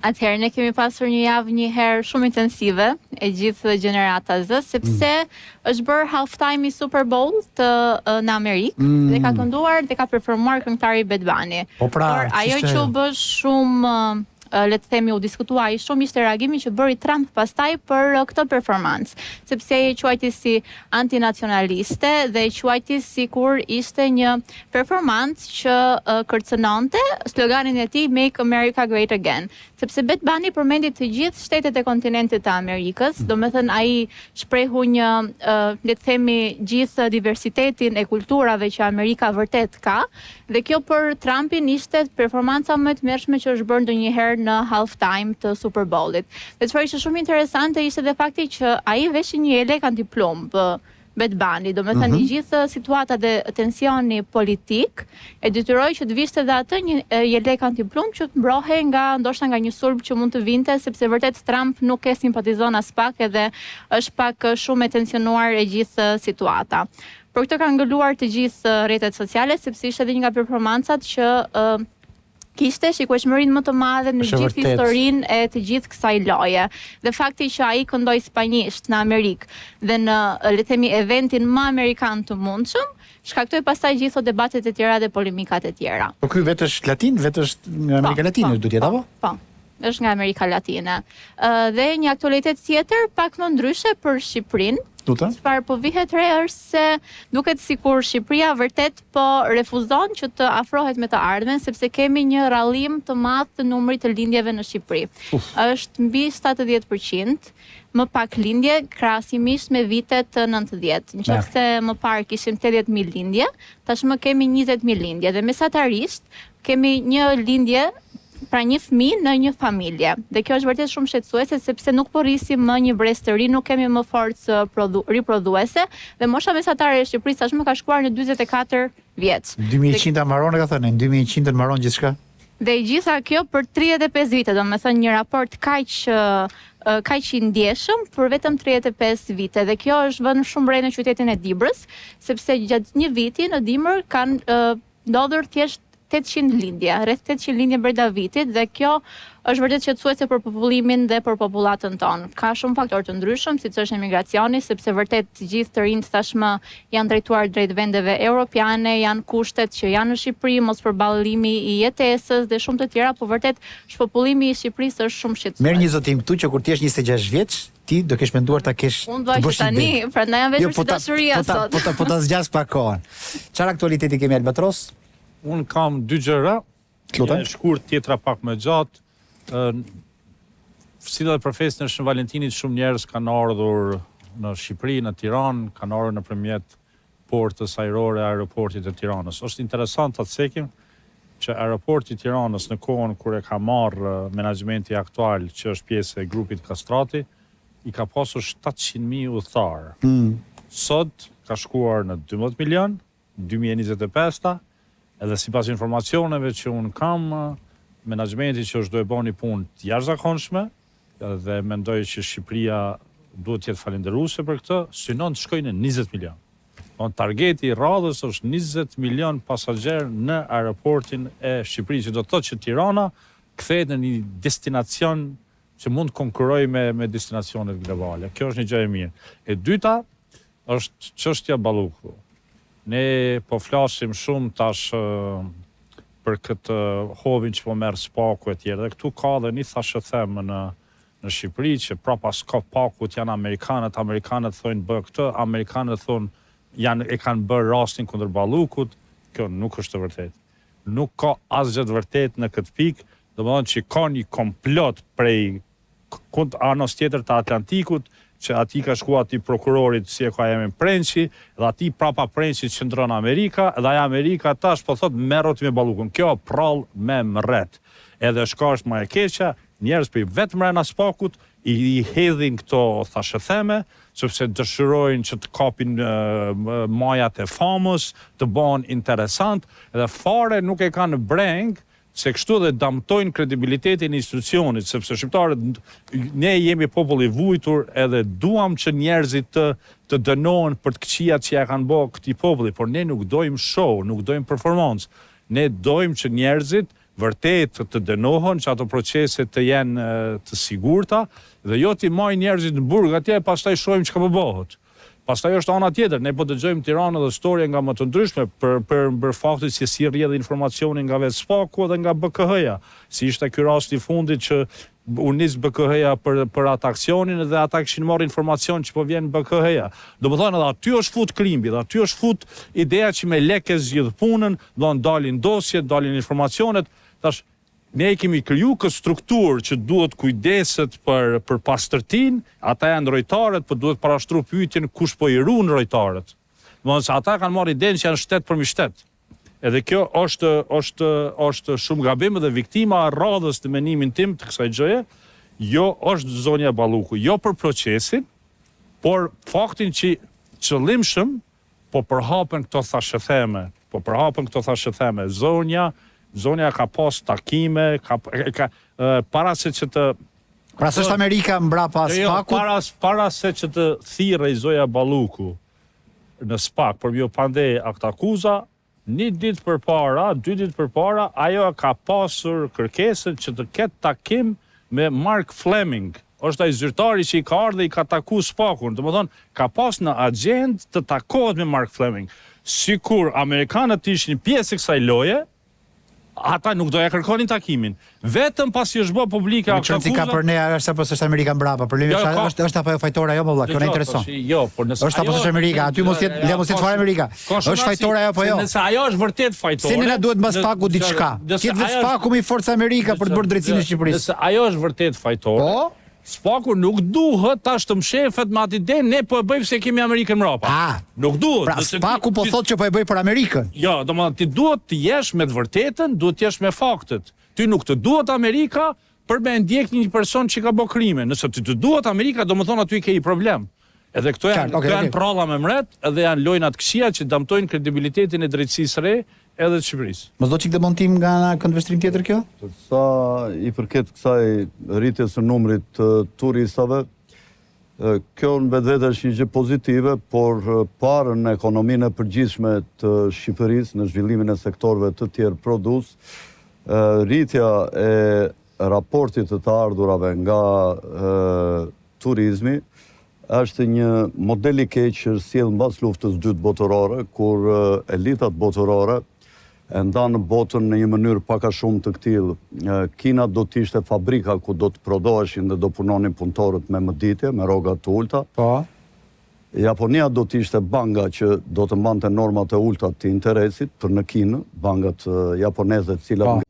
Atëherë, ne kemi pasur një javë një herë shumë intensive e gjithë gjenerata Z, sepse është bërë halftime i Super Bowl në Amerikë dhe ka kënduar dhe ka performuar këngëtari Bad Bunny. Por ajo që u bë shumë le të themi u diskutuai shumë ishte reagimi që bëri Trump pastaj për këtë performancë, sepse e quajti si antinacionaliste dhe e quajti sikur ishte një performancë që kërcënonte sloganin e tij Make America Great Again, sepse Bad Bunny përmendi të gjithë shtetet e kontinentit të Amerikës, domethënë ai shprehu një le të themi gjithë diversitetin e kulturave që Amerika vërtet ka, dhe kjo për Trumpin ishte performanca më e tmerrshme që është bërë ndonjëherë në halftime të Super Bowlit. Dhe çfarë ishte shumë interesante ishte dhe fakti që ai veshi një jelek antiplumb Bad Bunny, domethënë gjithë situata dhe tensioni politik e detyroi që të vishte dhe atë një jelek antiplumb që të mbrohej ndoshta nga një sulm që mund të vinte, sepse vërtet Trump nuk e simpatizon as pak edhe është pak shumë e tensionuar e gjithë situata. Por këtë ka ngëluar të gjithë rrjetet sociale, sepse ishte edhe një nga performancat që kishte shikueshmërinë më të madhe në gjithë historinë e të gjithë kësaj loje. Dhe fakti që ai këndoi spanjisht në Amerikë dhe në le të themi eventin më amerikan të mundshëm, shkaktoi pastaj gjithë debatet e tjera dhe polemikat e tjera. Po ky vetë është latin, vetë është nga Amerika Latine, duhet jetë apo? Po. Është nga Amerika Latine. Dhe një aktualitet tjetër pak më ndryshe për Shqipërinë. Çfarë po vihet re është se duket sikur Shqipëria vërtet po refuzon që të afrohet me të ardhmen, sepse kemi një rrallim të madh të numrit të lindjeve në Shqipëri. Është mbi 70%, më pak lindje krahasimisht me vitet 90. Nëse më parë kishim 80.000 lindje, tashmë kemi 20.000 lindje dhe mesatarisht kemi një lindje pra një fëmijë në një familje. Dhe kjo është vërtet shumë shqetësuese sepse nuk po rrisim më një brez të ri, nuk kemi më forcë riprodhuese dhe mosha mesatare e Shqipërisë tashmë ka shkuar në 44 vjeç. 2100 mbaron ka thënë, 2100 mbaron gjithçka. Dhe gjitha kjo për 35 vite, domethënë një raport kaq i ndjeshëm për vetëm 35 vite. Dhe kjo është vënë shumë re në qytetin e Dibrës, sepse gjatë një viti në Dimër kanë ndodhur thjesht 800 lindje, rreth 800 lindje brenda vitit dhe kjo është vërtet shqetësuese për popullimin dhe për popullatën tonë. Ka shumë faktorë të ndryshëm, siç është emigracioni, sepse vërtet të gjithë të rinjt tashmë janë drejtuar drejt vendeve europiane, janë kushtet që janë në Shqipëri, mos përballimi i jetesës dhe shumë të tjera, por vërtet shpopullimi i Shqipërisë është shumë shqetësues. Merr një zotim këtu që kur ti je 26 vjeç, ti do kesh menduar ta kesh të bësh tani, prandaj janë vetëm si dashuria sot. Po ta zgjas pak kohën. Çfarë aktualiteti kemi Albatros? Unë kam 2 gjëra, një shkurt tjetra pak më gjatë. Si dhe për festën e Shën Valentinit, shumë njerëz kanë ardhur në Shqipëri, në Tiranë, kanë ardhur nëpërmjet portës ajrore e aeroportit të Tiranës. Është interesant të cekim që aeroporti i Tiranës në kohën kur e ka marrë menaxhimenti aktual, që është pjesë e grupit Kastrati, i ka pasur 700.000 udhëtar. Sot ka shkuar në 12 milion, 2025-ta, edhe sipas informacioneve që unë kam, menaxhimenti që është do e bëni punë të jashtëzakonshme dhe mendoj që Shqipëria duhet të jetë falënderuese për këtë, synon të shkojnë në 20 milion. Targeti i radhës është 20 milion pasagjerë në aeroportin e Shqipërisë, që do të thotë që Tirana kthehet në një destinacion që mund të konkurrojë me destinacionet globale. Kjo është një gjë e mirë. E dyta është çështja Balluku. Ne po flasim shumë tash për këtë hovin që po merr spaku e tjerë. Dhe këtu ka dhe një thashë them në Shqipëri që prapa s'ka pakut, janë Amerikanët thonë bë këtë, Amerikanët thonë e kanë bërë rastin kundër Ballukut. Kjo nuk është e vërtetë. Nuk ka asgjë të vërtetë në këtë pikë, domethënë që ka një komplot prej anës tjetër të Atlantikut, që ati ka shku ati prokurorit si e ka jemin Prenqi, dhe ati prapa Prenqit qëndron Amerika, dhe Amerika tash po thot merrot me Ballukun. Kjo prall me mret. Edhe shka është më e keqja, njerëz për vetë mrena spakut, i hedhin këto thashëtheme, sepse dëshirojnë që të kapin majat e famës, të bëhen interesant, edhe fare nuk e kanë breng, se kështu dhe damtojnë kredibilitetin e institucionit, sepse shqiptarët, ne jemi popull i vujtur edhe duam që njerëzit të dënohen për të këqijat që ja kanë bërë këtij populli, por ne nuk dojmë show, nuk dojmë performancë. Ne dojmë që njerëzit vërtet të dënohen, që ato procese të jenë të sigurta, dhe jo t'i marrin njerëzit në burg atje, pastaj shohim çka po bëhet. Pastaj është ana tjetër, ne po dëgjojmë Tiranë dhe storie nga më të ndryshme për faktin se si rrjedh informacioni nga vetë SPAK-u dhe nga BKH-ja. Si ishte ky rast i fundit që u nis BKH-ja për atë aksionin dhe ata kishin marrë informacion që po vjen BKH-ja. Domethënë edhe aty është fut krimbi, dhe aty është fut ideja që me lekë zgjidh punën, do ndalin dosjet, dalin informacionet. Tash ne i kemi kriju këtë strukturë që duhet kujdeset për pastërtinë, ata janë rojtarët, por duhet parashtru pyetjen kush po i ruan rojtarët. Domethënë se ata kanë marrë idenë që janë shtet për shtet. Edhe kjo është shumë gabim dhe viktima e radhës të menimin tim të kësaj gjëje, jo është zonja Balluku, jo për procesin, por faktin që qëllimshëm po përhapen këto thashëtheme, zonja ka pas takime, para se që të... Pra s'është Amerika mbrapa SPAK-ut? Para se që të thirrej Zoja Balluku në SPAK për mjo pandej akt akuza, 1 ditë përpara, 2 ditë përpara, ajo ka pasur kërkesën që të ketë takim me Mark Fleming. Është ai zyrtari që i ka ardhur dhe i ka taku SPAK-un. Domethënë, ka pas në agjendë të takohet me Mark Fleming. Sikur amerikanët ishin pjesë e kësaj loje, ata nuk doja kërkonin takimin. Vetëm pasi është bë publike akta akuza. Ka për ne është apo s'është Amerika mbrapa? Problemi është apo fajtora ajo, valla, kjo na intereson. Jo, por nëse është apo s'është Amerika, aty mos jetë fare Amerika. Është fajtora ajo apo jo? Nëse ajo është vërtet fajtore. Si ne na duhet mbas SPAK-u diçka. Ti vetë SPAK-u me forca Amerika për të bërë drejtsinë e Shqipërisë. Nëse ajo është vërtet fajtore. Po? SPAK-u nuk duhet tash të mshefet me atë idenë ne po e bëjmë se kemi Amerikën mbrapa. Nuk duhet. Pra SPAK-u po thotë që po e bëj për Amerikën. Jo, domethënë ti duhet të jesh me të vërtetën, duhet të jesh me faktet. Ty nuk të duhet Amerika për me ndjek një person që ka bë krime. Nëse ti të duhet Amerika, domethënë aty ke një problem. Edhe këto janë pralla me mret, edhe janë lojnat këqija që damtojnë kredibilitetin e drejtësisë re edhe të Shqipërisë. Mos do çik demontim nga këndvështrim tjetër kjo? Sa i përket kësaj rritjes së numrit të turistave, kjo në vetvete është një gjë pozitive, por parë në ekonominë e përgjithshme të Shqipërisë, në zhvillimin e sektorëve të tjerë produs, rritja e raportit të ardhurave nga turizmi është një model i keq që sjell mbas luftës së dytë botërore, kur elitat botërore e ndanë botën në një mënyrë pak a shumë të këtillë. Kina do të ishte fabrika ku do të prodhoheshin dhe do punonin punëtorët me mëditje, me rroga të ulta. Po. Japonia do të ishte banga që do të mbante normat e ulta të interesit për në Kinë, bangat japoneze të cilat